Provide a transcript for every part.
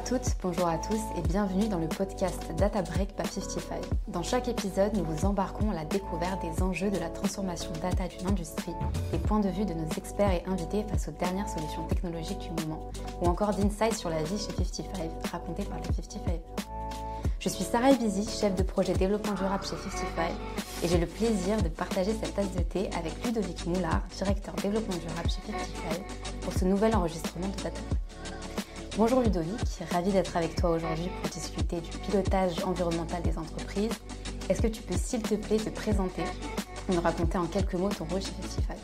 toutes, bonjour à tous et bienvenue dans le podcast Data Break by 55. Dans chaque épisode, nous vous embarquons à la découverte des enjeux de la transformation data d'une industrie, des points de vue de nos experts et invités face aux dernières solutions technologiques du moment, ou encore d'insights sur la vie chez 55, racontée par les 55. Je suis Sarah Ibizi, chef de projet développement durable chez 55, et j'ai le plaisir de partager cette tasse de thé avec Ludovic Moulard, directeur développement durable chez 55, pour ce nouvel enregistrement de Data Break. Bonjour Ludovic, ravi d'être avec toi aujourd'hui pour discuter du pilotage environnemental des entreprises. Est-ce que tu peux s'il te plaît te présenter et nous raconter en quelques mots ton rôle chez 55 ?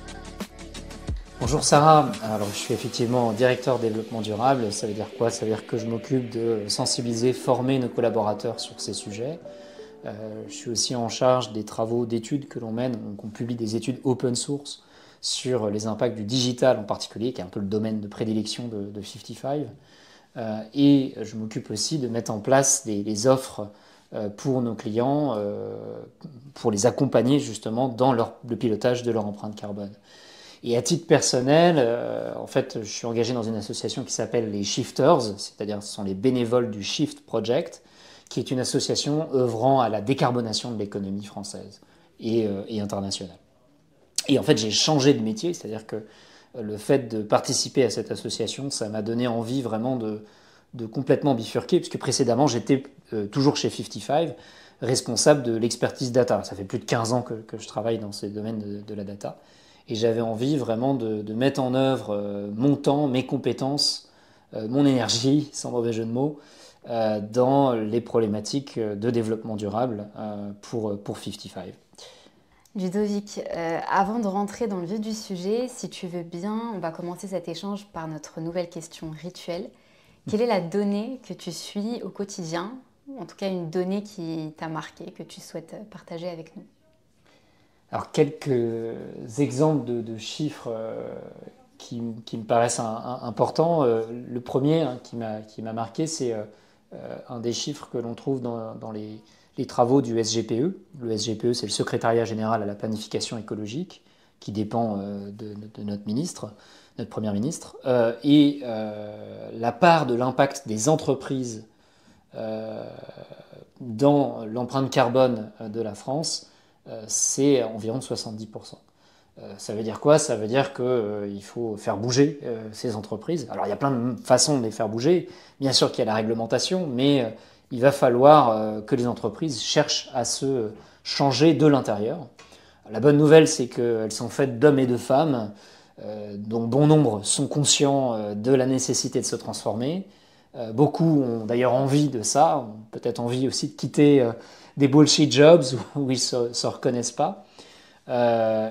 Bonjour Sarah, alors je suis effectivement directeur développement durable. Ça veut dire quoi ? Ça veut dire que je m'occupe de sensibiliser, former nos collaborateurs sur ces sujets. Je suis aussi en charge des travaux d'études que l'on mène. Donc on publie des études open source sur les impacts du digital en particulier, qui est un peu le domaine de prédilection de 55. Et je m'occupe aussi de mettre en place des offres pour nos clients, pour les accompagner justement dans le pilotage de leur empreinte carbone. Et à titre personnel, en fait, je suis engagé dans une association qui s'appelle les Shifters, c'est-à-dire ce sont les bénévoles du Shift Project, qui est une association œuvrant à la décarbonation de l'économie française et internationale. Et en fait, j'ai changé de métier, c'est-à-dire que le fait de participer à cette association, ça m'a donné envie vraiment de complètement bifurquer, puisque précédemment, j'étais toujours chez 55, responsable de l'expertise data. Ça fait plus de 15 ans que je travaille dans ces domaines de la data. Et j'avais envie vraiment de mettre en œuvre mon temps, mes compétences, mon énergie, sans mauvais jeu de mots, dans les problématiques de développement durable pour 55. Ludovic, avant de rentrer dans le vif du sujet, si tu veux bien, on va commencer cet échange par notre nouvelle question rituelle. Quelle est la donnée que tu suis au quotidien, en tout cas une donnée qui t'a marqué, que tu souhaites partager avec nous ? Alors quelques exemples de chiffres qui me paraissent importants. Le premier qui m'a marqué, c'est un des chiffres que l'on trouve dans les travaux du SGPE. Le SGPE, c'est le secrétariat général à la planification écologique, qui dépend de notre ministre, notre Premier ministre. Et la part de l'impact des entreprises dans l'empreinte carbone de la France, c'est environ 70%. Ça veut dire quoi ? Ça veut dire qu'il faut faire bouger ces entreprises. Alors il y a plein de façons de les faire bouger. Bien sûr qu'il y a la réglementation, mais il va falloir que les entreprises cherchent à se changer de l'intérieur. La bonne nouvelle, c'est qu'elles sont faites d'hommes et de femmes, dont bon nombre sont conscients de la nécessité de se transformer. Beaucoup ont d'ailleurs envie de ça, ont peut-être envie aussi de quitter des bullshit jobs où ils ne se reconnaissent pas.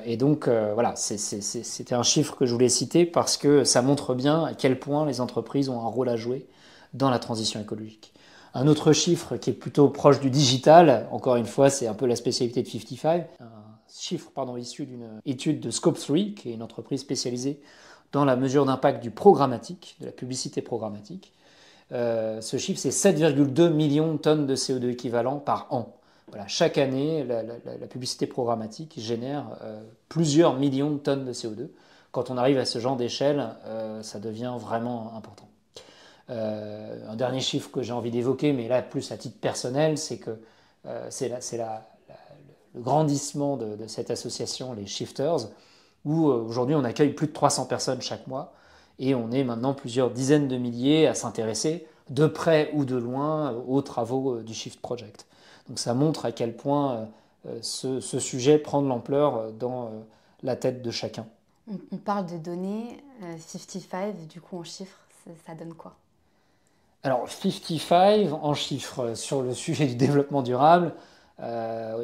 Et donc voilà, c'était un chiffre que je voulais citer parce que ça montre bien à quel point les entreprises ont un rôle à jouer dans la transition écologique. Un autre chiffre qui est plutôt proche du digital, encore une fois, c'est un peu la spécialité de 55, un chiffre issu d'une étude de Scope 3, qui est une entreprise spécialisée dans la mesure d'impact du programmatique, de la publicité programmatique. Ce chiffre, c'est 7,2 millions de tonnes de CO2 équivalent par an. Voilà, chaque année, la publicité programmatique génère plusieurs millions de tonnes de CO2. Quand on arrive à ce genre d'échelle, ça devient vraiment important. Un dernier chiffre que j'ai envie d'évoquer, mais là plus à titre personnel, c'est que c'est le grandissement de cette association, les Shifters, où aujourd'hui on accueille plus de 300 personnes chaque mois. Et on est maintenant plusieurs dizaines de milliers à s'intéresser de près ou de loin aux travaux du Shift Project. Donc ça montre à quel point ce sujet prend de l'ampleur dans la tête de chacun. On parle de données, 55, du coup en chiffres, ça donne quoi ? Alors 55 en chiffres sur le sujet du développement durable,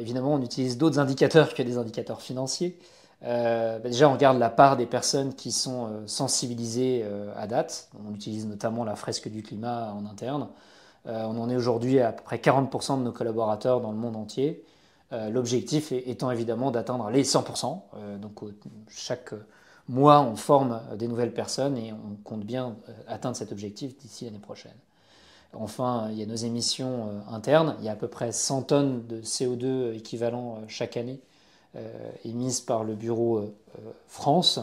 évidemment on utilise d'autres indicateurs que des indicateurs financiers. Déjà, on regarde la part des personnes qui sont sensibilisées à date. On utilise notamment la fresque du climat en interne. On en est aujourd'hui à peu près 40% de nos collaborateurs dans le monde entier. L'objectif étant évidemment d'atteindre les 100%. Donc chaque mois, on forme des nouvelles personnes et on compte bien atteindre cet objectif d'ici l'année prochaine. Enfin, il y a nos émissions internes. Il y a à peu près 100 tonnes de CO2 équivalent chaque année émises par le bureau France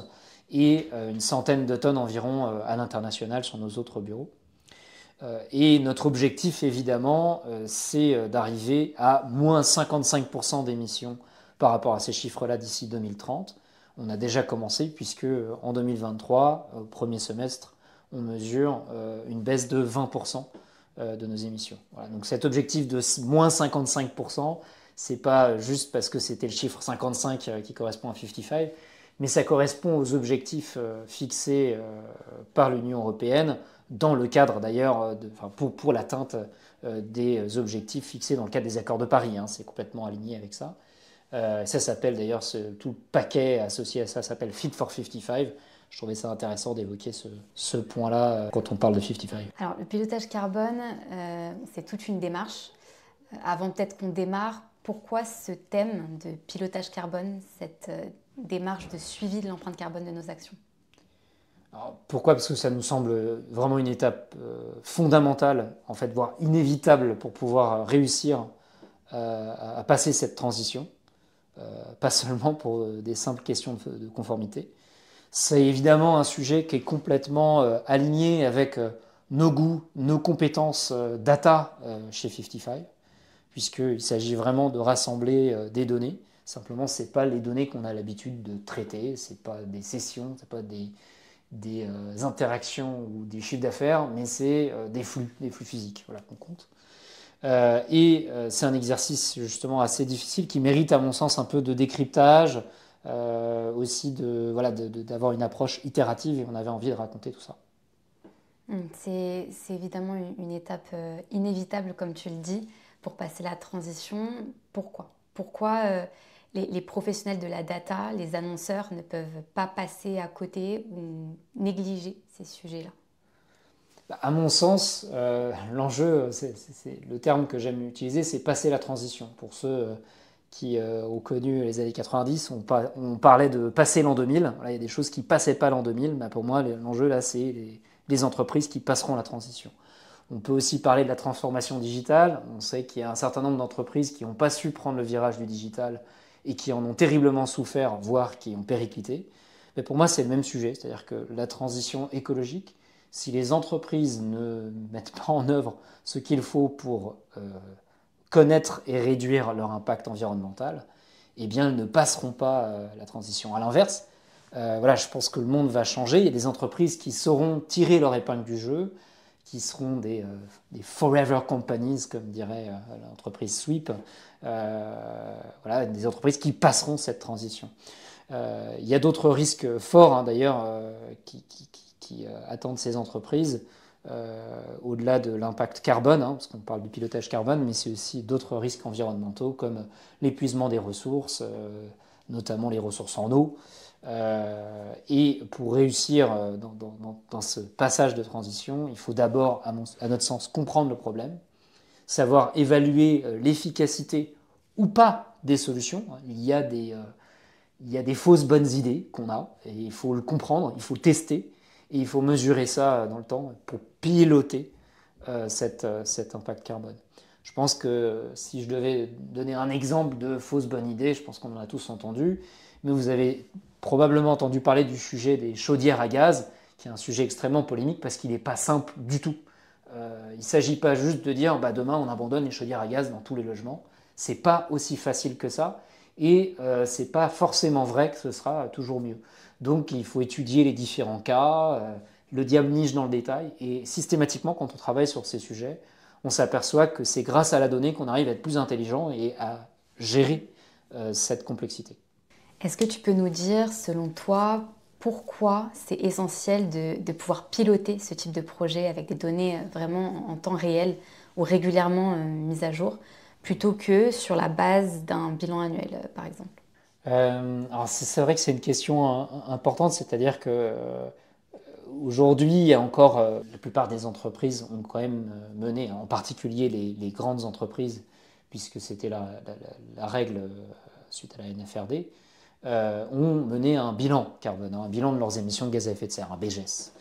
et une centaine de tonnes environ à l'international sur nos autres bureaux. Et notre objectif, évidemment, c'est d'arriver à moins 55% d'émissions par rapport à ces chiffres-là d'ici 2030. On a déjà commencé puisque en 2023, au premier semestre, on mesure une baisse de 20% de nos émissions. Voilà, donc cet objectif de moins 55%, c'est pas juste parce que c'était le chiffre 55 qui correspond à 55, mais ça correspond aux objectifs fixés par l'Union européenne dans le cadre d'ailleurs, pour l'atteinte des objectifs fixés dans le cadre des accords de Paris. Hein, c'est complètement aligné avec ça. Ça s'appelle d'ailleurs, tout le paquet associé à ça s'appelle Fit for 55. Je trouvais ça intéressant d'évoquer ce point-là quand on parle de 55. Alors, le pilotage carbone, c'est toute une démarche. Avant peut-être qu'on démarre, pourquoi ce thème de pilotage carbone, cette démarche de suivi de l'empreinte carbone de nos actions? Alors, pourquoi? Parce que ça nous semble vraiment une étape fondamentale, en fait, voire inévitable pour pouvoir réussir à passer cette transition, pas seulement pour des simples questions de conformité. C'est évidemment un sujet qui est complètement aligné avec nos goûts, nos compétences data chez 55, puisqu'il s'agit vraiment de rassembler des données. Simplement, ce n'est pas les données qu'on a l'habitude de traiter, ce n'est pas des sessions, ce n'est pas des interactions ou des chiffres d'affaires, mais c'est des flux physiques, voilà, qu'on compte. C'est un exercice justement assez difficile qui mérite à mon sens un peu de décryptage, aussi d'avoir une approche itérative, et on avait envie de raconter tout ça. C'est évidemment une étape inévitable, comme tu le dis, pour passer la transition. Pourquoi les professionnels de la data, les annonceurs, ne peuvent pas passer à côté ou négliger ces sujets-là? À mon sens, l'enjeu, le terme que j'aime utiliser, c'est passer la transition. Pour ceux qui ont connu les années 90, on parlait de passer l'an 2000. Là, il y a des choses qui ne passaient pas l'an 2000. Mais pour moi, l'enjeu, là, c'est les entreprises qui passeront la transition. On peut aussi parler de la transformation digitale. On sait qu'il y a un certain nombre d'entreprises qui n'ont pas su prendre le virage du digital et qui en ont terriblement souffert, voire qui ont périclité. Mais pour moi, c'est le même sujet. C'est-à-dire que la transition écologique, si les entreprises ne mettent pas en œuvre ce qu'il faut pour connaître et réduire leur impact environnemental, eh bien, elles ne passeront pas la transition. À l'inverse, je pense que le monde va changer. Il y a des entreprises qui sauront tirer leur épingle du jeu, qui seront des forever companies, comme dirait l'entreprise Sweep, des entreprises qui passeront cette transition. Il y a d'autres risques forts, d'ailleurs, qui attendent ces entreprises, au-delà de l'impact carbone, parce qu'on parle du pilotage carbone, mais c'est aussi d'autres risques environnementaux comme l'épuisement des ressources, notamment les ressources en eau. Et pour réussir dans ce passage de transition, il faut d'abord, à notre sens, comprendre le problème, savoir évaluer l'efficacité ou pas des solutions. Il y a des fausses bonnes idées qu'on a, et il faut le comprendre, il faut le tester, et il faut mesurer ça dans le temps pour piloter cet impact carbone. Je pense que si je devais donner un exemple de fausse bonne idée, je pense qu'on en a tous entendu, mais vous avez probablement entendu parler du sujet des chaudières à gaz, qui est un sujet extrêmement polémique parce qu'il n'est pas simple du tout. Il ne s'agit pas juste de dire demain on abandonne les chaudières à gaz dans tous les logements. Ce n'est pas aussi facile que ça, et ce n'est pas forcément vrai que ce sera toujours mieux. Donc il faut étudier les différents cas, le diable niche dans le détail, et systématiquement quand on travaille sur ces sujets, on s'aperçoit que c'est grâce à la donnée qu'on arrive à être plus intelligent et à gérer cette complexité. Est-ce que tu peux nous dire, selon toi, pourquoi c'est essentiel de pouvoir piloter ce type de projet avec des données vraiment en temps réel ou régulièrement mises à jour, plutôt que sur la base d'un bilan annuel, par exemple? Alors c'est vrai que c'est une question importante, c'est-à-dire que aujourd'hui, il y a encore, la plupart des entreprises ont quand même mené, en particulier les grandes entreprises, puisque c'était la règle suite à la NFRD, ont mené un bilan carbone, un bilan de leurs émissions de gaz à effet de serre, un BGES.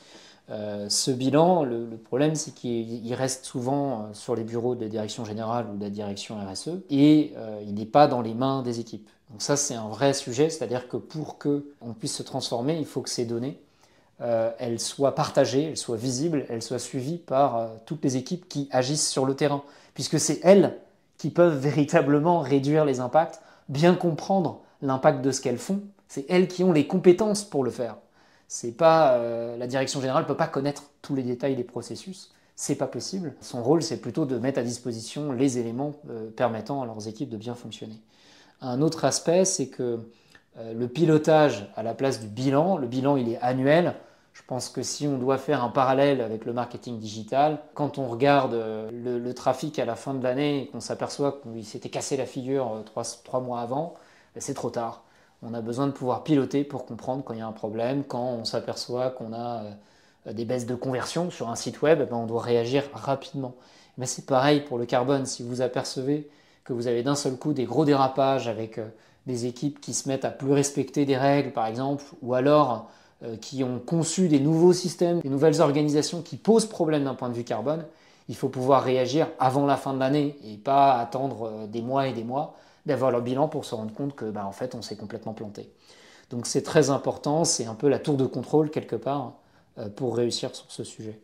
Ce bilan, le problème, c'est qu'il reste souvent sur les bureaux de la direction générale ou de la direction RSE, et il n'est pas dans les mains des équipes. Donc ça, c'est un vrai sujet, c'est-à-dire que pour qu'on puisse se transformer, il faut que ces données elle soit partagée, elle soit visible, elle soit suivie par toutes les équipes qui agissent sur le terrain, puisque c'est elles qui peuvent véritablement réduire les impacts, bien comprendre l'impact de ce qu'elles font. C'est elles qui ont les compétences pour le faire. C'est pas la direction générale ne peut pas connaître tous les détails des processus, c'est pas possible. Son rôle, c'est plutôt de mettre à disposition les éléments permettant à leurs équipes de bien fonctionner. Un autre aspect, c'est que le pilotage à la place du bilan, le bilan il est annuel. Je pense que si on doit faire un parallèle avec le marketing digital, quand on regarde le trafic à la fin de l'année et qu'on s'aperçoit qu'il s'était cassé la figure 3 mois avant, c'est trop tard. On a besoin de pouvoir piloter pour comprendre quand il y a un problème, quand on s'aperçoit qu'on a des baisses de conversion sur un site web, on doit réagir rapidement. Mais c'est pareil pour le carbone. Si vous apercevez que vous avez d'un seul coup des gros dérapages avec des équipes qui se mettent à plus respecter des règles, par exemple, ou alors qui ont conçu des nouveaux systèmes, des nouvelles organisations qui posent problème d'un point de vue carbone, il faut pouvoir réagir avant la fin de l'année et pas attendre des mois et des mois d'avoir leur bilan pour se rendre compte que, en fait, on s'est complètement planté. Donc c'est très important, c'est un peu la tour de contrôle quelque part pour réussir sur ce sujet.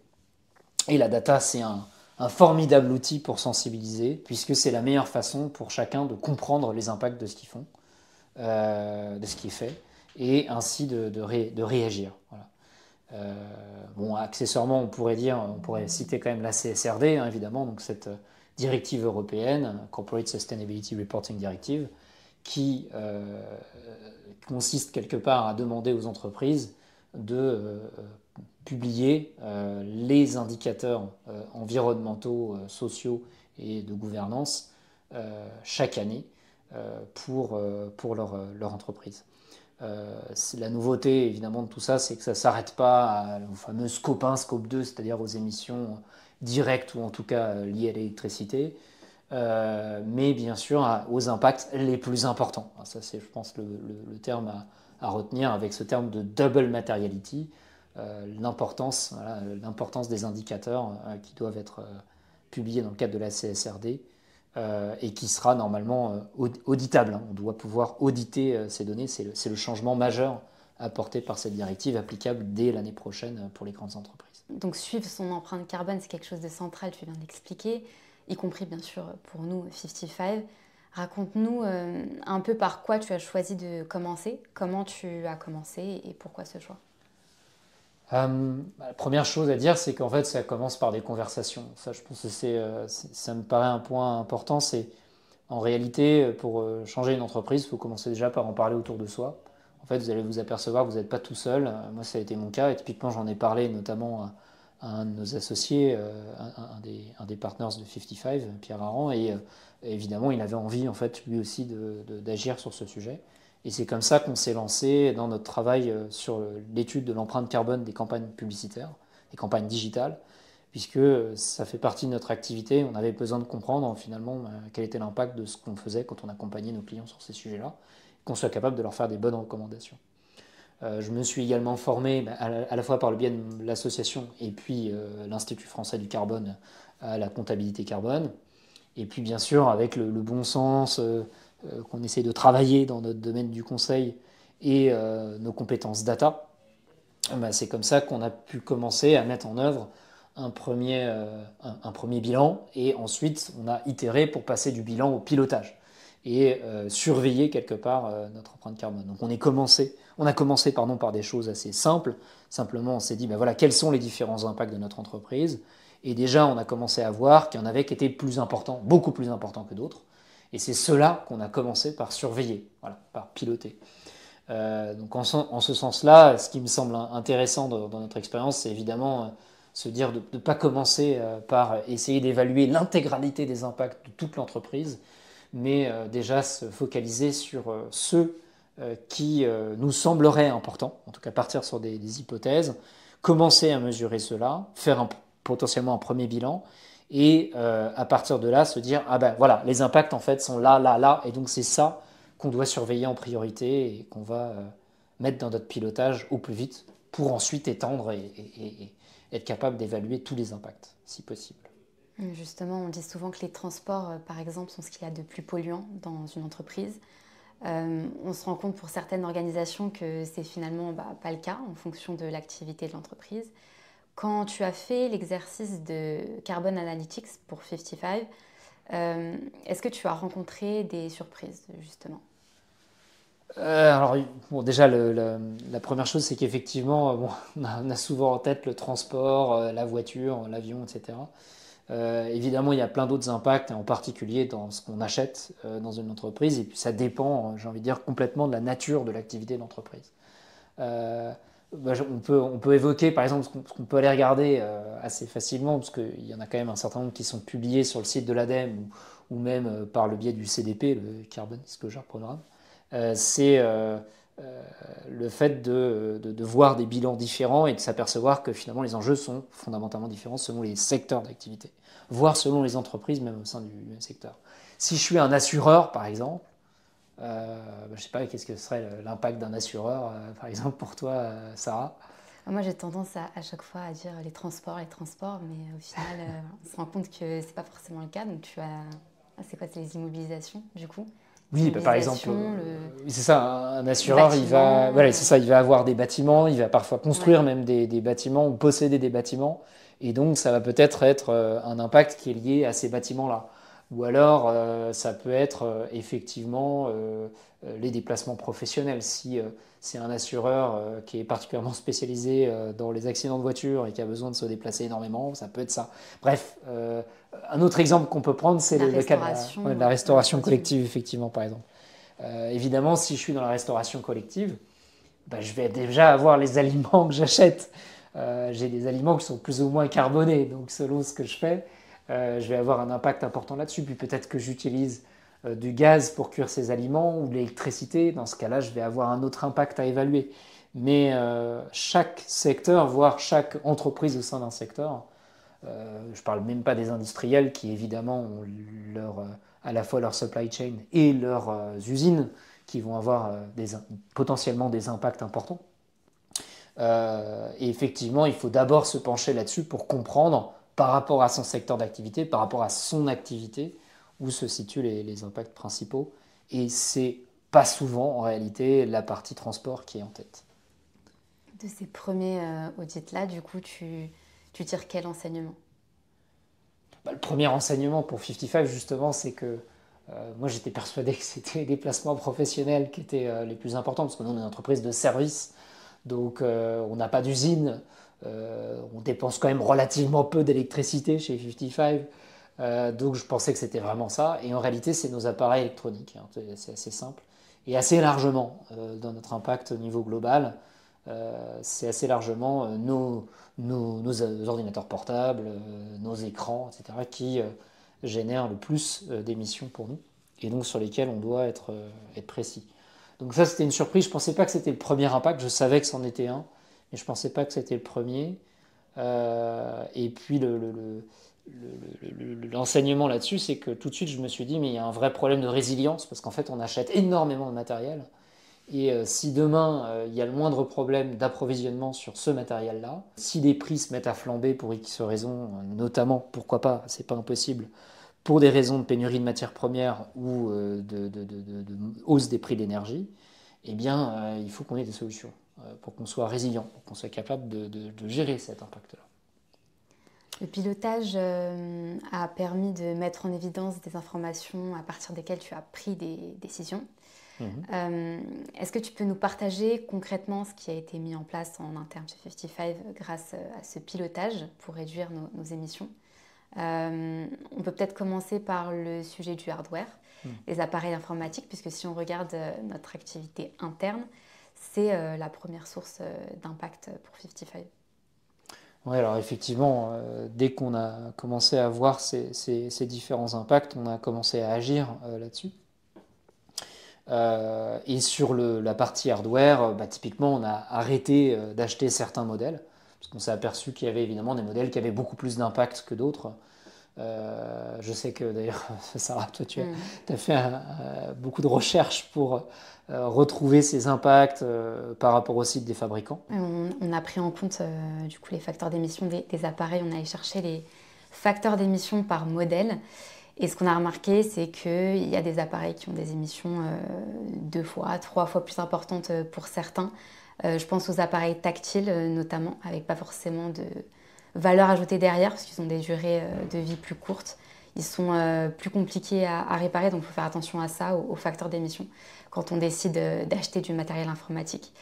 Et la data, c'est un formidable outil pour sensibiliser, puisque c'est la meilleure façon pour chacun de comprendre les impacts de ce qu'ils font, de ce qui est fait, et ainsi de réagir. Voilà. Accessoirement, on pourrait citer quand même la CSRD, évidemment, donc cette directive européenne, Corporate Sustainability Reporting Directive, qui consiste quelque part à demander aux entreprises de publier les indicateurs environnementaux, sociaux et de gouvernance chaque année pour leur entreprise. La nouveauté évidemment de tout ça, c'est que ça ne s'arrête pas au fameux scope 1, scope 2, c'est-à-dire aux émissions directes ou en tout cas liées à l'électricité, mais bien sûr aux impacts les plus importants. Ça c'est, je pense, le terme à retenir avec ce terme de double materiality, l'importance des indicateurs qui doivent être publiés dans le cadre de la CSRD et qui sera normalement auditable. On doit pouvoir auditer ces données. C'est le changement majeur apporté par cette directive applicable dès l'année prochaine pour les grandes entreprises. Donc suivre son empreinte carbone, c'est quelque chose de central, tu viens d'expliquer, y compris bien sûr pour nous, 55. Raconte-nous un peu par quoi tu as choisi de commencer, comment tu as commencé et pourquoi ce choix. La première chose à dire, c'est qu'en fait, ça commence par des conversations. Ça, je pense que ça me paraît un point important. C'est en réalité, pour changer une entreprise, il faut commencer déjà par en parler autour de soi. En fait, vous allez vous apercevoir que vous n'êtes pas tout seul. Moi, ça a été mon cas. Et typiquement, j'en ai parlé notamment à un de nos associés, un des partners de 55, Pierre Aran. Et évidemment, il avait envie, en fait, lui aussi, d'agir sur ce sujet. Et c'est comme ça qu'on s'est lancé dans notre travail sur l'étude de l'empreinte carbone des campagnes publicitaires, des campagnes digitales, puisque ça fait partie de notre activité. On avait besoin de comprendre finalement quel était l'impact de ce qu'on faisait quand on accompagnait nos clients sur ces sujets-là, qu'on soit capable de leur faire des bonnes recommandations. Je me suis également formé à la fois par le biais de l'association et puis l'Institut français du carbone à la comptabilité carbone, et puis bien sûr avec le bon sens qu'on essaie de travailler dans notre domaine du conseil et nos compétences data, c'est comme ça qu'on a pu commencer à mettre en œuvre un premier bilan, et ensuite on a itéré pour passer du bilan au pilotage et surveiller quelque part notre empreinte carbone. Donc on a commencé par des choses assez simples. Simplement on s'est dit voilà, quels sont les différents impacts de notre entreprise, et déjà on a commencé à voir qu'il y en avait qui étaient plus importants, beaucoup plus importants que d'autres, et c'est cela qu'on a commencé par surveiller, par piloter. Donc en ce sens-là, ce qui me semble intéressant dans notre expérience, c'est évidemment se dire de ne pas commencer par essayer d'évaluer l'intégralité des impacts de toute l'entreprise, mais déjà se focaliser sur ceux qui nous sembleraient importants, en tout cas partir sur des hypothèses, commencer à mesurer cela, faire potentiellement un premier bilan, et à partir de là se dire voilà, les impacts en fait sont là, là, là, et donc c'est ça qu'on doit surveiller en priorité et qu'on va mettre dans notre pilotage au plus vite pour ensuite étendre et être capable d'évaluer tous les impacts, si possible. Justement, on dit souvent que les transports, par exemple, sont ce qu'il y a de plus polluant dans une entreprise. On se rend compte pour certaines organisations que c'est finalement pas le cas en fonction de l'activité de l'entreprise. Quand tu as fait l'exercice de Carbon Analytics pour 55, est-ce que tu as rencontré des surprises justement? Alors, bon, déjà, la première chose, c'est qu'effectivement, bon, on a souvent en tête le transport, la voiture, l'avion, etc. Évidemment, il y a plein d'autres impacts, et en particulier dans ce qu'on achète dans une entreprise. Et puis, ça dépend, j'ai envie de dire, complètement de la nature de l'activité de l'entreprise. Euh, on peut évoquer, par exemple, ce qu'on peut aller regarder assez facilement, parce qu'il y en a quand même un certain nombre qui sont publiés sur le site de l'ADEME ou même par le biais du CDP, le Carbon Disclosure Programme. C'est le fait de voir des bilans différents et de s'apercevoir que finalement les enjeux sont fondamentalement différents selon les secteurs d'activité, voire selon les entreprises, même au sein du même secteur. Si je suis un assureur, par exemple, je ne sais pas, qu'est-ce que serait l'impact d'un assureur, par exemple, pour toi, Sarah? Moi, j'ai tendance à chaque fois à dire les transports, mais au final, on se rend compte que c'est pas forcément le cas. Donc, c'est quoi, c'est les immobilisations, du coup? Oui, par exemple, L'immobilisation, c'est ça, un assureur, voilà, c'est ça, il va avoir des bâtiments, il va parfois construire ouais, même des bâtiments ou posséder des bâtiments, et donc ça va peut-être être un impact qui est lié à ces bâtiments-là. Ou alors, ça peut être effectivement les déplacements professionnels. Si c'est un assureur qui est particulièrement spécialisé dans les accidents de voiture et qui a besoin de se déplacer énormément, ça peut être ça. Bref, un autre exemple qu'on peut prendre, c'est la le cas restauration, de la restauration continue. collective, effectivement, par exemple. Évidemment, si je suis dans la restauration collective, je vais déjà avoir les aliments que j'achète. J'ai des aliments qui sont plus ou moins carbonés, donc selon ce que je fais, je vais avoir un impact important là-dessus. Puis peut-être que j'utilise du gaz pour cuire ces aliments ou de l'électricité. Dans ce cas-là, je vais avoir un autre impact à évaluer. Mais chaque secteur, voire chaque entreprise au sein d'un secteur, je ne parle même pas des industriels qui évidemment ont à la fois leur supply chain et leurs usines qui vont avoir potentiellement des impacts importants. Et effectivement, il faut d'abord se pencher là-dessus pour comprendre par rapport à son secteur d'activité, par rapport à son activité, où se situent les impacts principaux. Et c'est pas souvent en réalité la partie transport qui est en tête. De ces premiers audits-là, du coup, tu tires quel enseignement? Le premier enseignement pour 55, justement, c'est que moi j'étais persuadé que c'était les déplacements professionnels qui étaient les plus importants, parce que nous on est une entreprise de service, donc on n'a pas d'usine, on dépense quand même relativement peu d'électricité chez 55, donc je pensais que c'était vraiment ça, et en réalité c'est nos appareils électroniques, hein, c'est assez simple, et assez largement dans notre impact au niveau global. C'est assez largement nos ordinateurs portables, nos écrans, etc., qui génèrent le plus d'émissions pour nous, et donc sur lesquels on doit être précis. Donc ça, c'était une surprise. Je ne pensais pas que c'était le premier impact. Je savais que c'en était un, mais je ne pensais pas que c'était le premier. Et puis l'enseignement là-dessus, c'est que tout de suite, je me suis dit, mais il y a un vrai problème de résilience, parce qu'en fait, on achète énormément de matériel. Et si demain, il y a le moindre problème d'approvisionnement sur ce matériel-là, si les prix se mettent à flamber pour X raisons, notamment, pourquoi pas, c'est pas impossible, pour des raisons de pénurie de matières premières ou de hausse des prix de l'énergie, eh bien, il faut qu'on ait des solutions pour qu'on soit résilient, pour qu'on soit capable de gérer cet impact-là. Le pilotage a permis de mettre en évidence des informations à partir desquelles tu as pris des décisions. Est-ce que tu peux nous partager concrètement ce qui a été mis en place en interne chez 55 grâce à ce pilotage pour réduire nos émissions? On peut peut-être commencer par le sujet du hardware, les appareils informatiques, puisque si on regarde notre activité interne, c'est la première source d'impact pour 55. Oui, alors effectivement, dès qu'on a commencé à voir ces différents impacts, on a commencé à agir là-dessus. Et sur la partie hardware, typiquement, on a arrêté d'acheter certains modèles, parce qu'on s'est aperçu qu'il y avait évidemment des modèles qui avaient beaucoup plus d'impact que d'autres. Je sais que d'ailleurs, Sarah, toi, tu as fait beaucoup de recherches pour retrouver ces impacts par rapport au site des fabricants. On a pris en compte du coup les facteurs d'émission des appareils. On a allé chercher les facteurs d'émission par modèle. Et ce qu'on a remarqué, c'est qu'il y a des appareils qui ont des émissions 2 fois, 3 fois plus importantes pour certains. Je pense aux appareils tactiles notamment, avec pas forcément de valeur ajoutée derrière, parce qu'ils ont des durées de vie plus courtes. Ils sont plus compliqués à réparer, donc il faut faire attention à ça, aux facteurs d'émission, quand on décide d'acheter du matériel informatique.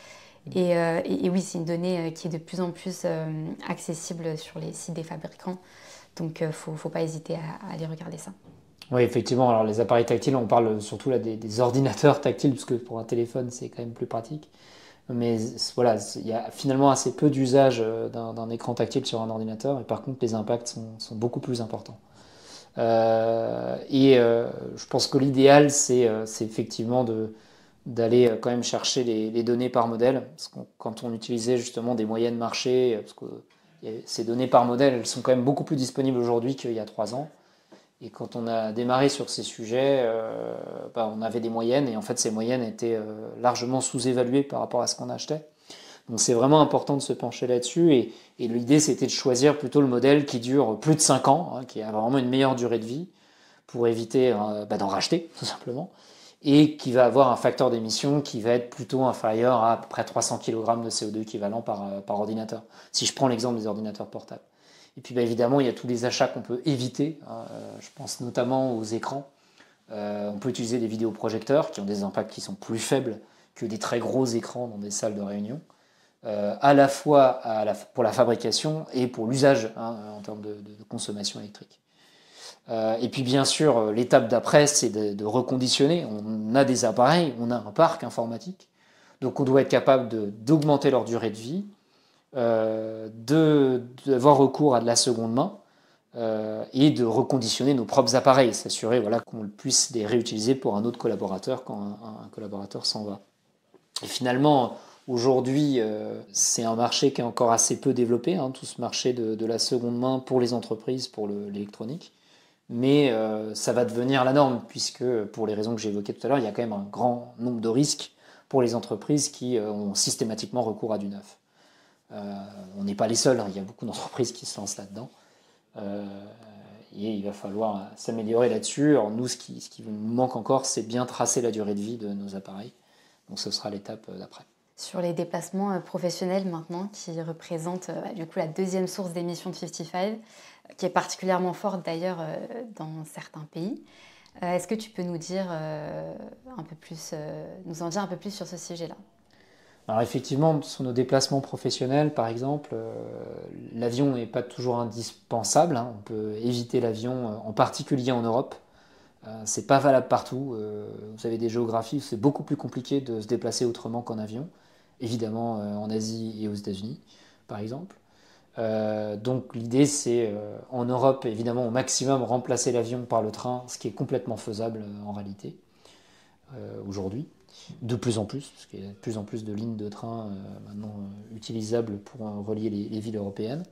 Et oui, c'est une donnée qui est de plus en plus accessible sur les sites des fabricants. Donc, il ne faut pas hésiter à aller regarder ça. Oui, effectivement. Alors, les appareils tactiles, on parle surtout là des ordinateurs tactiles, parce que pour un téléphone, c'est quand même plus pratique. Mais voilà, il y a finalement assez peu d'usage d'un écran tactile sur un ordinateur. Et par contre, les impacts sont beaucoup plus importants. Je pense que l'idéal, c'est effectivement d'aller quand même chercher les données par modèle. Parce que quand on utilisait justement des moyennes marché, parce que ces données par modèle, elles sont quand même beaucoup plus disponibles aujourd'hui qu'il y a 3 ans. Et quand on a démarré sur ces sujets, on avait des moyennes, et en fait ces moyennes étaient largement sous-évaluées par rapport à ce qu'on achetait. Donc c'est vraiment important de se pencher là-dessus, et l'idée c'était de choisir plutôt le modèle qui dure plus de 5 ans, hein, qui a vraiment une meilleure durée de vie, pour éviter d'en racheter tout simplement, et qui va avoir un facteur d'émission qui va être plutôt inférieur à peu près 300 kg de CO2 équivalent par ordinateur, si je prends l'exemple des ordinateurs portables. Et puis évidemment, il y a tous les achats qu'on peut éviter, hein. Je pense notamment aux écrans. On peut utiliser des vidéoprojecteurs qui ont des impacts qui sont plus faibles que des très gros écrans dans des salles de réunion, à la fois pour la fabrication et pour l'usage, hein, en termes de consommation électrique. Et puis bien sûr, l'étape d'après, c'est de reconditionner. On a des appareils, on a un parc informatique, donc on doit être capable d'augmenter leur durée de vie, d'avoir recours à de la seconde main, et de reconditionner nos propres appareils, s'assurer qu'on puisse les réutiliser pour un autre collaborateur quand un collaborateur s'en va. Et finalement, aujourd'hui, c'est un marché qui est encore assez peu développé, hein, tout ce marché de la seconde main pour les entreprises, pour l'électronique. Mais ça va devenir la norme, puisque pour les raisons que j'ai évoquées tout à l'heure, il y a quand même un grand nombre de risques pour les entreprises qui ont systématiquement recours à du neuf. On n'est pas les seuls, hein, il y a beaucoup d'entreprises qui se lancent là-dedans. Et il va falloir s'améliorer là-dessus. Alors nous, ce qui nous manque encore, c'est bien tracer la durée de vie de nos appareils. Donc ce sera l'étape d'après. Sur les déplacements professionnels maintenant, qui représentent du coup la deuxième source d'émissions de 55, qui est particulièrement forte d'ailleurs dans certains pays. Est-ce que tu peux nous dire nous en dire un peu plus sur ce sujet-là ? Alors effectivement, sur nos déplacements professionnels, par exemple, l'avion n'est pas toujours indispensable, hein. On peut éviter l'avion, en particulier en Europe. C'est pas valable partout. Vous avez des géographies où c'est beaucoup plus compliqué de se déplacer autrement qu'en avion. Évidemment en Asie et aux États-Unis, par exemple. Donc l'idée, c'est en Europe, évidemment, au maximum remplacer l'avion par le train, ce qui est complètement faisable en réalité aujourd'hui. De plus en plus, parce qu'il y a de plus en plus de lignes de train maintenant utilisables pour relier les villes européennes.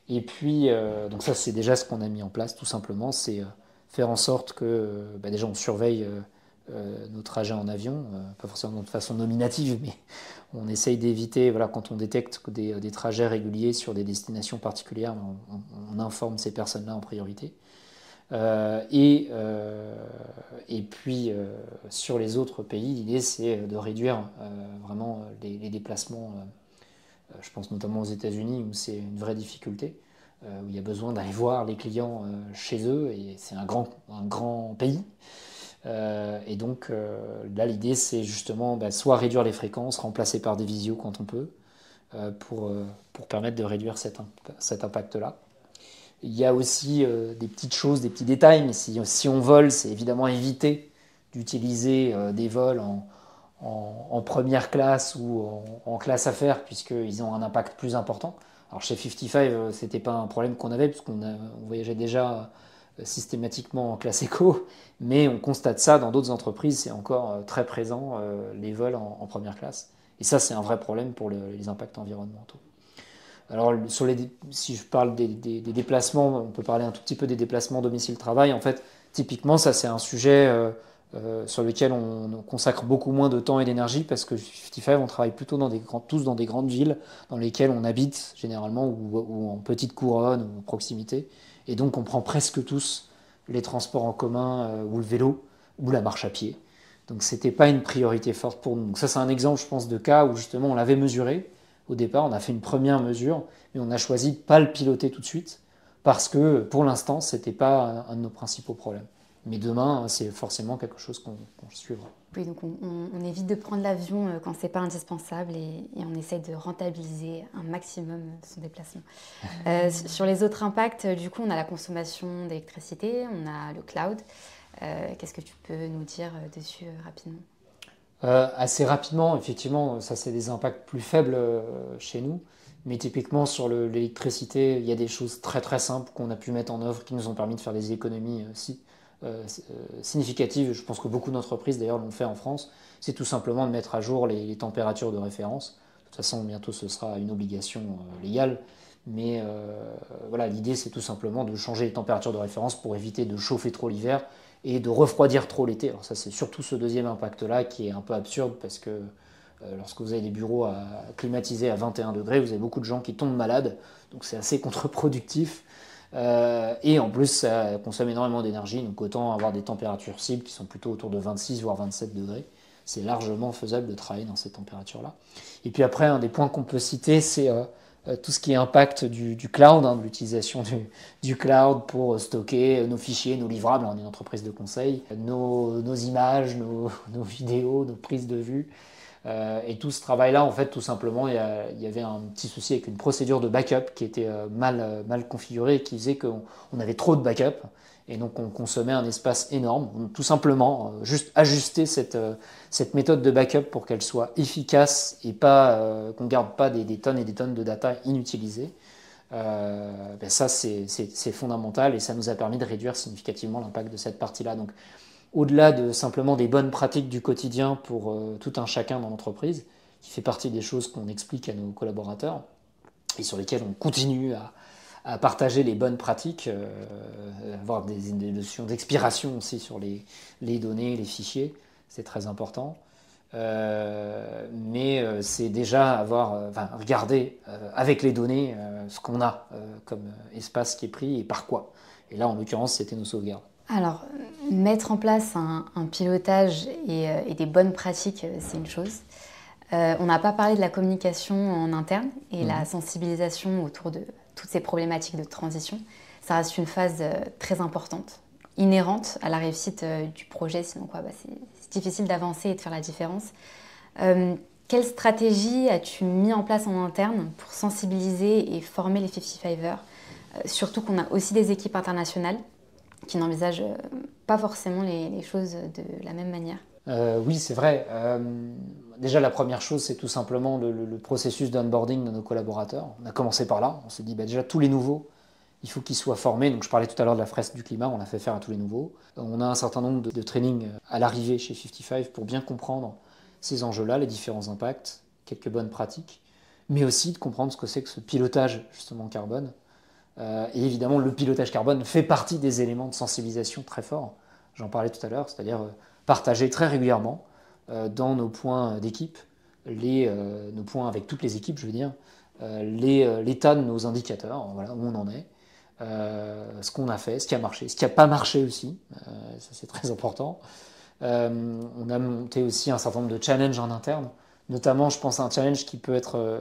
Et puis, donc ça c'est déjà ce qu'on a mis en place tout simplement, c'est faire en sorte que déjà on surveille nos trajets en avion, pas forcément de façon nominative, mais on essaye d'éviter, quand on détecte des trajets réguliers sur des destinations particulières, on informe ces personnes-là en priorité. Et puis sur les autres pays, l'idée c'est de réduire vraiment les déplacements. Je pense notamment aux États-Unis où c'est une vraie difficulté, où il y a besoin d'aller voir les clients chez eux, et c'est un grand pays. Et donc là l'idée c'est justement soit réduire les fréquences, remplacer par des visios quand on peut, pour permettre de réduire cet impact-là. Il y a aussi des petites choses, des petits détails, mais si on vole, c'est évidemment éviter d'utiliser des vols en première classe ou en classe affaires, puisqu'ils ont un impact plus important. Alors chez 55, c'était pas un problème qu'on avait, puisqu'on voyageait déjà systématiquement en classe éco, mais on constate ça dans d'autres entreprises, c'est encore très présent, les vols en première classe. Et ça, c'est un vrai problème pour les impacts environnementaux. Alors, si je parle des déplacements, on peut parler un tout petit peu des déplacements domicile-travail. En fait, typiquement, ça, c'est un sujet sur lequel on consacre beaucoup moins de temps et d'énergie, parce que 55, on travaille plutôt tous dans des grandes villes dans lesquelles on habite généralement, ou en petite couronne ou en proximité. Et donc, on prend presque tous les transports en commun ou le vélo ou la marche à pied. Donc c'était pas une priorité forte pour nous. Donc ça c'est un exemple, je pense, de cas où justement on l'avait mesuré au départ, on a fait une première mesure, mais on a choisi de pas le piloter tout de suite parce que pour l'instant c'était pas un de nos principaux problèmes. Mais demain c'est forcément quelque chose qu'on suivra. Oui, donc on évite de prendre l'avion quand c'est pas indispensable et on essaye de rentabiliser un maximum son déplacement. Sur les autres impacts, du coup, on a la consommation d'électricité, on a le cloud. Qu'est-ce que tu peux nous dire dessus rapidement? Assez rapidement, effectivement, ça c'est des impacts plus faibles chez nous. Mais typiquement sur l'électricité, il y a des choses très très simples qu'on a pu mettre en œuvre qui nous ont permis de faire des économies significatives. Je pense que beaucoup d'entreprises d'ailleurs l'ont fait en France. C'est tout simplement de mettre à jour les températures de référence. De toute façon, bientôt ce sera une obligation légale. Mais voilà, l'idée c'est tout simplement de changer les températures de référence pour éviter de chauffer trop l'hiver et de refroidir trop l'été. Alors ça c'est surtout ce deuxième impact-là qui est un peu absurde parce que lorsque vous avez des bureaux climatisés à 21 degrés, vous avez beaucoup de gens qui tombent malades, donc c'est assez contre-productif. Et en plus, ça consomme énormément d'énergie, donc autant avoir des températures cibles qui sont plutôt autour de 26 voire 27 degrés. C'est largement faisable de travailler dans ces températures-là. Et puis après, un des points qu'on peut citer, c'est tout ce qui est impact du cloud, de l'utilisation du cloud pour stocker nos fichiers, nos livrables, on est une entreprise de conseil, nos images, nos vidéos, nos prises de vue. Et tout ce travail-là, en fait, tout simplement, il y avait un petit souci avec une procédure de backup qui était mal configurée et qui faisait qu'on avait trop de backup. Et donc, on consommait un espace énorme. Donc, tout simplement, juste ajuster cette méthode de backup pour qu'elle soit efficace et pas qu'on ne garde pas des tonnes et des tonnes de data inutilisées. Ça, c'est fondamental et ça nous a permis de réduire significativement l'impact de cette partie-là. Donc, au-delà de simplement des bonnes pratiques du quotidien pour tout un chacun dans l'entreprise, qui fait partie des choses qu'on explique à nos collaborateurs et sur lesquelles on continue à partager les bonnes pratiques, avoir des notions d'expiration aussi sur les données, les fichiers, c'est très important. Mais c'est déjà regarder avec les données ce qu'on a comme espace qui est pris et par quoi. Et là, en l'occurrence, c'était nos sauvegardes. Alors, mettre en place un pilotage et des bonnes pratiques, c'est une chose. On n'a pas parlé de la communication en interne et la sensibilisation autour de toutes ces problématiques de transition. Ça reste une phase très importante, inhérente à la réussite du projet, sinon c'est difficile d'avancer et de faire la différence. Quelle stratégie as-tu mis en place en interne pour sensibiliser et former les 55ers, surtout qu'on a aussi des équipes internationales qui n'envisagent pas forcément les choses de la même manière? Oui, c'est vrai. Déjà, la première chose, c'est tout simplement le processus d'onboarding de nos collaborateurs. On a commencé par là. On s'est dit, déjà, tous les nouveaux, il faut qu'ils soient formés. Donc, je parlais tout à l'heure de la fresque du climat, on l'a fait faire à tous les nouveaux. On a un certain nombre de trainings à l'arrivée chez 55 pour bien comprendre ces enjeux-là, les différents impacts, quelques bonnes pratiques, mais aussi de comprendre ce que c'est que ce pilotage, justement, carbone. Et évidemment, le pilotage carbone fait partie des éléments de sensibilisation très forts. J'en parlais tout à l'heure, c'est-à-dire partager très régulièrement dans nos points d'équipe, nos points avec toutes les équipes, je veux dire, l'état de nos indicateurs, voilà, où on en est, ce qu'on a fait, ce qui a marché, ce qui n'a pas marché aussi, ça c'est très important. On a monté aussi un certain nombre de challenges en interne, notamment je pense à un challenge qui peut être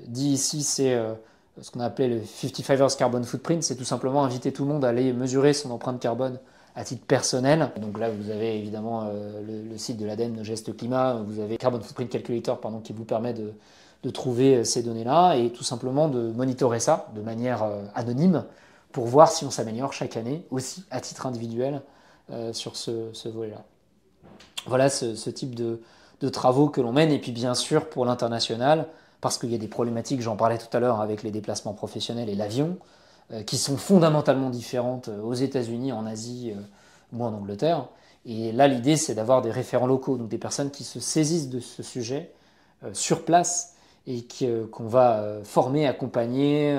dit ici, c'est ce qu'on a appelé le 55ers Carbon Footprint, c'est tout simplement inviter tout le monde à aller mesurer son empreinte carbone à titre personnel. Donc là, vous avez évidemment le site de l'ADEME, nos gestes climat, vous avez Carbon Footprint Calculator qui vous permet de trouver ces données-là et tout simplement de monitorer ça de manière anonyme pour voir si on s'améliore chaque année, aussi à titre individuel, sur ce volet-là. Voilà ce type de travaux que l'on mène. Et puis bien sûr, pour l'international, parce qu'il y a des problématiques, j'en parlais tout à l'heure avec les déplacements professionnels et l'avion, qui sont fondamentalement différentes aux États-Unis, en Asie ou en Angleterre. Et là, l'idée, c'est d'avoir des référents locaux, donc des personnes qui se saisissent de ce sujet sur place et qu'on va former, accompagner,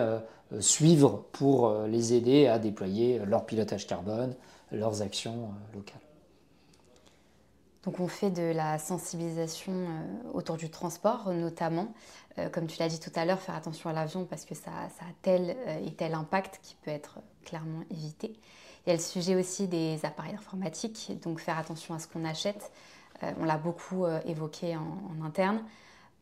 suivre pour les aider à déployer leur pilotage carbone, leurs actions locales. Donc on fait de la sensibilisation autour du transport notamment. Comme tu l'as dit tout à l'heure, faire attention à l'avion parce que ça a tel et tel impact qui peut être clairement évité. Il y a le sujet aussi des appareils informatiques, donc faire attention à ce qu'on achète. On l'a beaucoup évoqué en interne.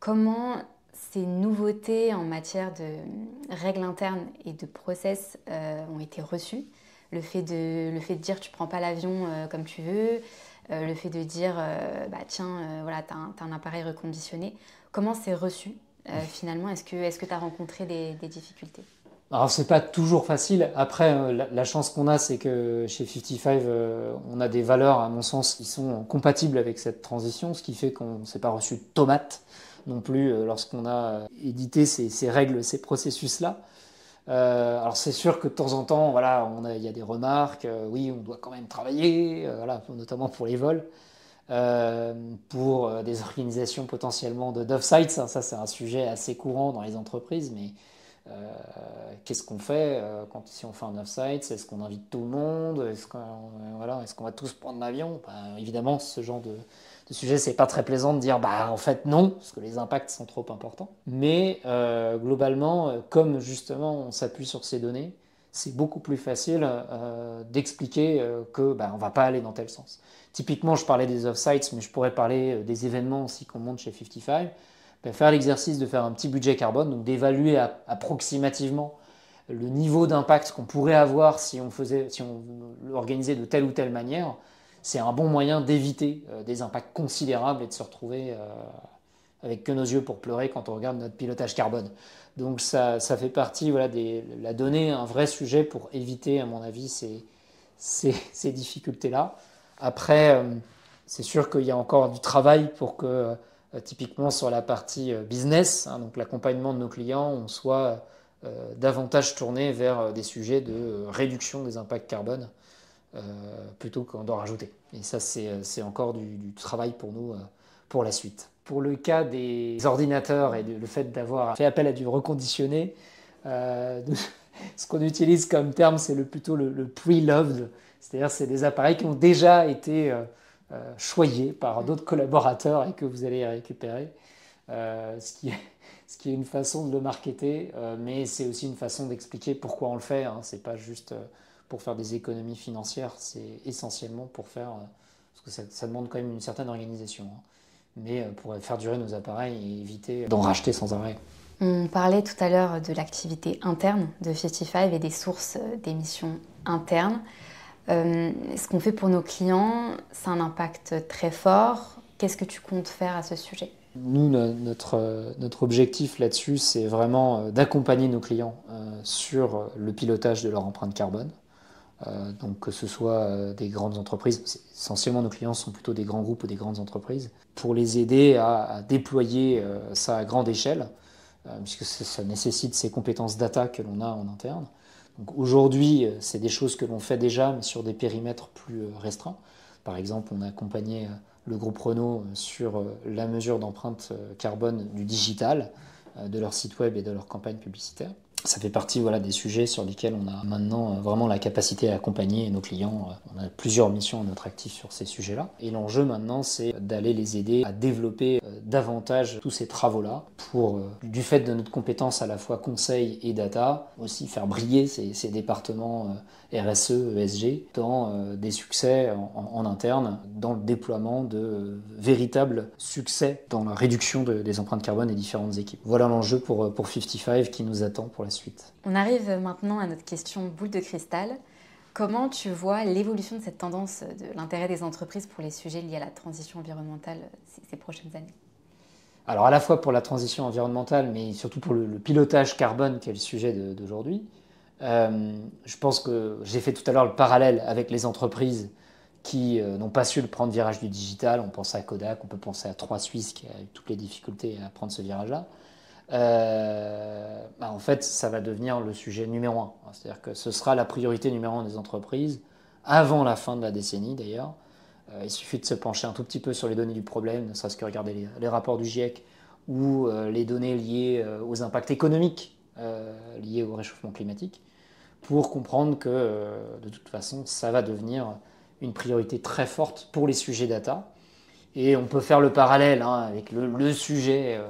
Comment ces nouveautés en matière de règles internes et de process ont été reçues? Le fait de dire tu prends pas l'avion comme tu veux, le fait de dire tiens, voilà, tu as un appareil reconditionné. Comment c'est reçu finalement? Est-ce que tu as rencontré des difficultés? Alors c'est pas toujours facile. Après, la chance qu'on a, c'est que chez 55, on a des valeurs, à mon sens, qui sont compatibles avec cette transition, ce qui fait qu'on ne s'est pas reçu de tomates non plus lorsqu'on a édité ces règles, ces processus-là. Alors c'est sûr que de temps en temps, voilà, il y a des remarques. Oui, on doit quand même travailler, voilà, notamment pour les vols, pour des organisations potentiellement d'off-sites. Ça, c'est un sujet assez courant dans les entreprises, mais qu'est-ce qu'on fait si on fait un off-site? Est-ce qu'on invite tout le monde? Est-ce qu'on va tous prendre l'avion? Évidemment, ce genre de sujet, c'est pas très plaisant de dire en fait non, parce que les impacts sont trop importants. Mais globalement, comme justement on s'appuie sur ces données, c'est beaucoup plus facile d'expliquer que on va pas aller dans tel sens. Typiquement, je parlais des off-sites, mais je pourrais parler des événements aussi qu'on monte chez 55. Faire l'exercice de faire un petit budget carbone, donc d'évaluer approximativement le niveau d'impact qu'on pourrait avoir si on l'organisait de telle ou telle manière, c'est un bon moyen d'éviter des impacts considérables et de se retrouver avec que nos yeux pour pleurer quand on regarde notre pilotage carbone. Donc ça fait partie la donnée, un vrai sujet pour éviter, à mon avis, ces difficultés-là. Après, c'est sûr qu'il y a encore du travail pour que, typiquement sur la partie business, donc l'accompagnement de nos clients, on soit davantage tourné vers des sujets de réduction des impacts carbone plutôt qu'en d'en rajouter. Et ça, c'est encore du travail pour nous pour la suite. Pour le cas des ordinateurs et le fait d'avoir fait appel à du reconditionné, ce qu'on utilise comme terme, c'est plutôt le pre-loved, c'est-à-dire c'est des appareils qui ont déjà été choyés par d'autres collaborateurs et que vous allez récupérer, ce qui est une façon de le marketer, mais c'est aussi une façon d'expliquer pourquoi on le fait. C'est pas juste pour faire des économies financières, c'est essentiellement pour faire, parce que ça demande quand même une certaine organisation, mais pour faire durer nos appareils et éviter d'en racheter sans arrêt. On parlait tout à l'heure de l'activité interne de 55 et des sources d'émissions internes. Ce qu'on fait pour nos clients, c'est un impact très fort. Qu'est-ce que tu comptes faire à ce sujet? Nous, notre objectif là-dessus, c'est vraiment d'accompagner nos clients sur le pilotage de leur empreinte carbone. Donc que ce soit des grandes entreprises, essentiellement nos clients sont plutôt des grands groupes ou des grandes entreprises, pour les aider à déployer ça à grande échelle, puisque ça nécessite ces compétences data que l'on a en interne. Donc aujourd'hui, c'est des choses que l'on fait déjà, mais sur des périmètres plus restreints. Par exemple, on a accompagné le groupe Renault sur la mesure d'empreinte carbone du digital, de leur site web et de leur campagne publicitaire. Ça fait partie des sujets sur lesquels on a maintenant vraiment la capacité à accompagner nos clients. On a plusieurs missions à notre actif sur ces sujets-là. Et l'enjeu maintenant, c'est d'aller les aider à développer davantage tous ces travaux-là pour, du fait de notre compétence à la fois conseil et data, aussi faire briller ces départements RSE, ESG dans des succès en interne, dans le déploiement de véritables succès dans la réduction des empreintes carbone des différentes équipes. Voilà l'enjeu pour 55 qui nous attend pour la suite. On arrive maintenant à notre question boule de cristal. Comment tu vois l'évolution de cette tendance de l'intérêt des entreprises pour les sujets liés à la transition environnementale ces prochaines années? Alors à la fois pour la transition environnementale, mais surtout pour le pilotage carbone qui est le sujet d'aujourd'hui. Je pense que j'ai fait tout à l'heure le parallèle avec les entreprises qui n'ont pas su le prendre virage du digital. On pense à Kodak, on peut penser à 3 Suisses qui a eu toutes les difficultés à prendre ce virage-là. En fait, ça va devenir le sujet numéro 1. C'est-à-dire que ce sera la priorité numéro 1 des entreprises, avant la fin de la décennie d'ailleurs. Il suffit de se pencher un tout petit peu sur les données du problème, ne serait-ce que regarder les rapports du GIEC ou les données liées aux impacts économiques liés au réchauffement climatique, pour comprendre que de toute façon, ça va devenir une priorité très forte pour les sujets data. Et on peut faire le parallèle avec le sujet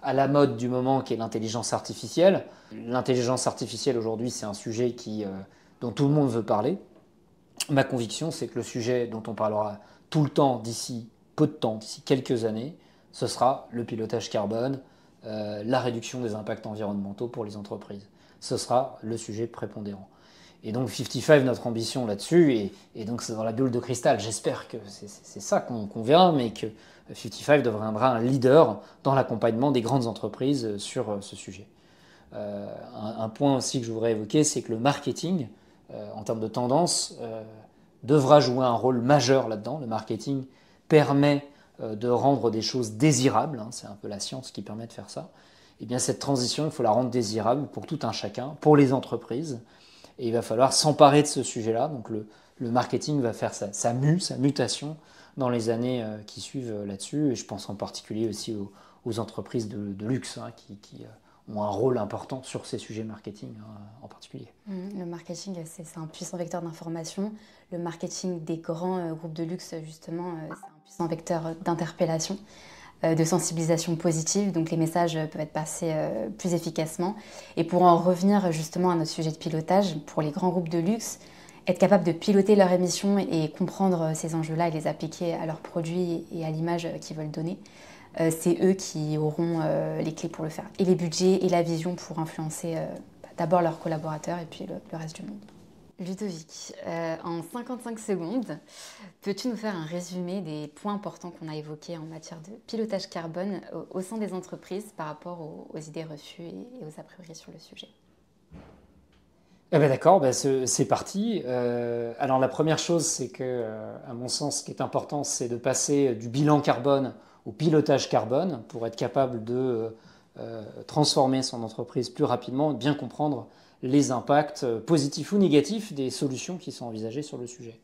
à la mode du moment qui est l'intelligence artificielle. L'intelligence artificielle aujourd'hui, c'est un sujet dont tout le monde veut parler. Ma conviction, c'est que le sujet dont on parlera tout le temps d'ici peu de temps, d'ici quelques années, ce sera le pilotage carbone, la réduction des impacts environnementaux pour les entreprises. Ce sera le sujet prépondérant. Et donc 55, notre ambition là-dessus, et donc c'est dans la bulle de cristal, j'espère que c'est ça qu'on verra, mais que 55 deviendra un leader dans l'accompagnement des grandes entreprises sur ce sujet. Un point aussi que je voudrais évoquer, c'est que le marketing, en termes de tendance, devra jouer un rôle majeur là-dedans. Le marketing permet de rendre des choses désirables, c'est un peu la science qui permet de faire ça. Et bien cette transition, il faut la rendre désirable pour tout un chacun, pour les entreprises, et il va falloir s'emparer de ce sujet-là. Donc le marketing va faire sa mutation dans les années qui suivent là-dessus, et je pense en particulier aussi aux entreprises de luxe qui ont un rôle important sur ces sujets marketing en particulier. Le marketing, c'est un puissant vecteur d'information. Le marketing des grands groupes de luxe, justement, c'est un puissant vecteur d'interpellation, de sensibilisation positive. Donc les messages peuvent être passés plus efficacement. Et pour en revenir justement à notre sujet de pilotage, pour les grands groupes de luxe, être capable de piloter leur émission et comprendre ces enjeux-là et les appliquer à leurs produits et à l'image qu'ils veulent donner, c'est eux qui auront les clés pour le faire. Et les budgets et la vision pour influencer d'abord leurs collaborateurs et puis le reste du monde. Ludovic, en 55 secondes, peux-tu nous faire un résumé des points importants qu'on a évoqués en matière de pilotage carbone au sein des entreprises par rapport aux idées reçues et aux a priori sur le sujet? D'accord, c'est parti. Alors la première chose, c'est que, à mon sens, ce qui est important, c'est de passer du bilan carbone au pilotage carbone pour être capable de transformer son entreprise plus rapidement et bien comprendre les impacts positifs ou négatifs des solutions qui sont envisagées sur le sujet.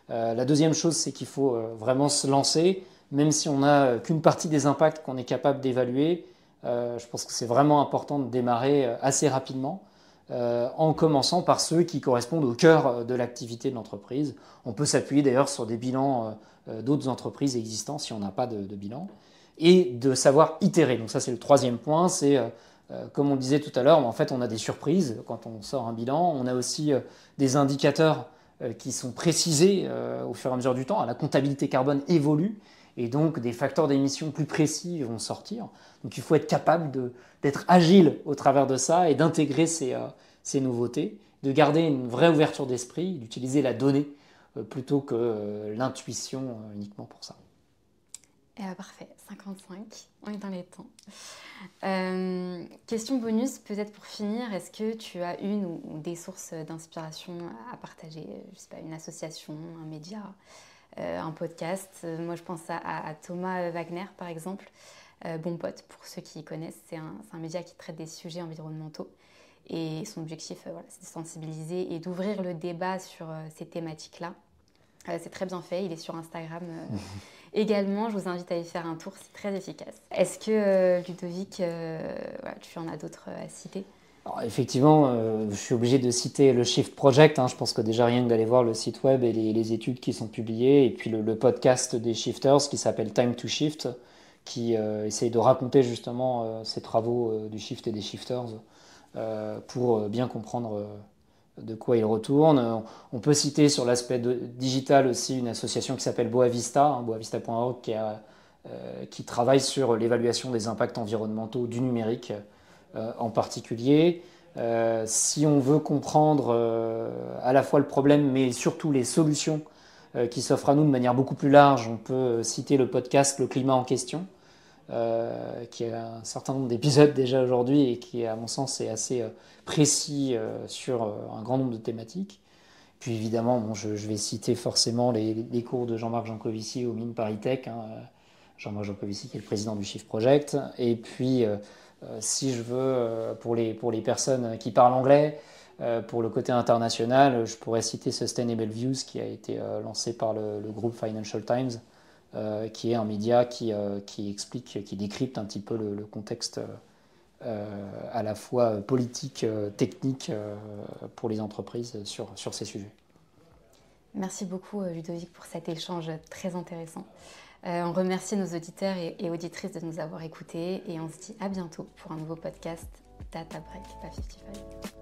La deuxième chose, c'est qu'il faut vraiment se lancer, même si on n'a qu'une partie des impacts qu'on est capable d'évaluer. Je pense que c'est vraiment important de démarrer assez rapidement, en commençant par ceux qui correspondent au cœur de l'activité de l'entreprise. On peut s'appuyer d'ailleurs sur des bilans d'autres entreprises existantes si on n'a pas de bilan, et de savoir itérer. Donc ça, c'est le troisième point, c'est comme on disait tout à l'heure, en fait on a des surprises quand on sort un bilan, on a aussi des indicateurs qui sont précisés au fur et à mesure du temps. La comptabilité carbone évolue et donc des facteurs d'émission plus précis vont sortir. Donc il faut être capable d'être agile au travers de ça et d'intégrer ces nouveautés, de garder une vraie ouverture d'esprit, d'utiliser la donnée plutôt que l'intuition uniquement pour ça. Parfait, 55, on est dans les temps. Question bonus, peut-être pour finir, est-ce que tu as une ou des sources d'inspiration à partager? Je sais pas, une association, un média, un podcast. Moi, je pense à Thomas Wagner, par exemple, Bon Pote, pour ceux qui connaissent. C'est un média qui traite des sujets environnementaux. Et son objectif, c'est de sensibiliser et d'ouvrir le débat sur ces thématiques-là. C'est très bien fait, il est sur Instagram également. Je vous invite à y faire un tour, c'est très efficace. Est-ce que, Ludovic, tu en as d'autres à citer? Alors, effectivement, je suis obligé de citer le Shift Project. Je pense que déjà rien que d'aller voir le site web et les études qui sont publiées, et puis le podcast des Shifters qui s'appelle Time to Shift, qui essaye de raconter justement ces travaux du Shift et des Shifters pour bien comprendre de quoi il retourne. On peut citer sur l'aspect digital aussi une association qui s'appelle Boavista, boavista.org, qui travaille sur l'évaluation des impacts environnementaux du numérique en particulier. Si on veut comprendre à la fois le problème, mais surtout les solutions qui s'offrent à nous de manière beaucoup plus large, on peut citer le podcast Le Climat en question, qui a un certain nombre d'épisodes déjà aujourd'hui et qui, à mon sens, est assez précis sur un grand nombre de thématiques. Puis évidemment, je vais citer forcément les cours de Jean-Marc Jancovici au Mines ParisTech, Jean-Marc Jancovici qui est le président du Shift Project. Et puis, si je veux, pour les personnes qui parlent anglais, pour le côté international, je pourrais citer Sustainable Views qui a été lancé par le groupe Financial Times, qui est un média qui explique, qui décrypte un petit peu le contexte à la fois politique, technique pour les entreprises sur ces sujets. Merci beaucoup Ludovic pour cet échange très intéressant. On remercie nos auditeurs et auditrices de nous avoir écoutés et on se dit à bientôt pour un nouveau podcast Data Break by 55.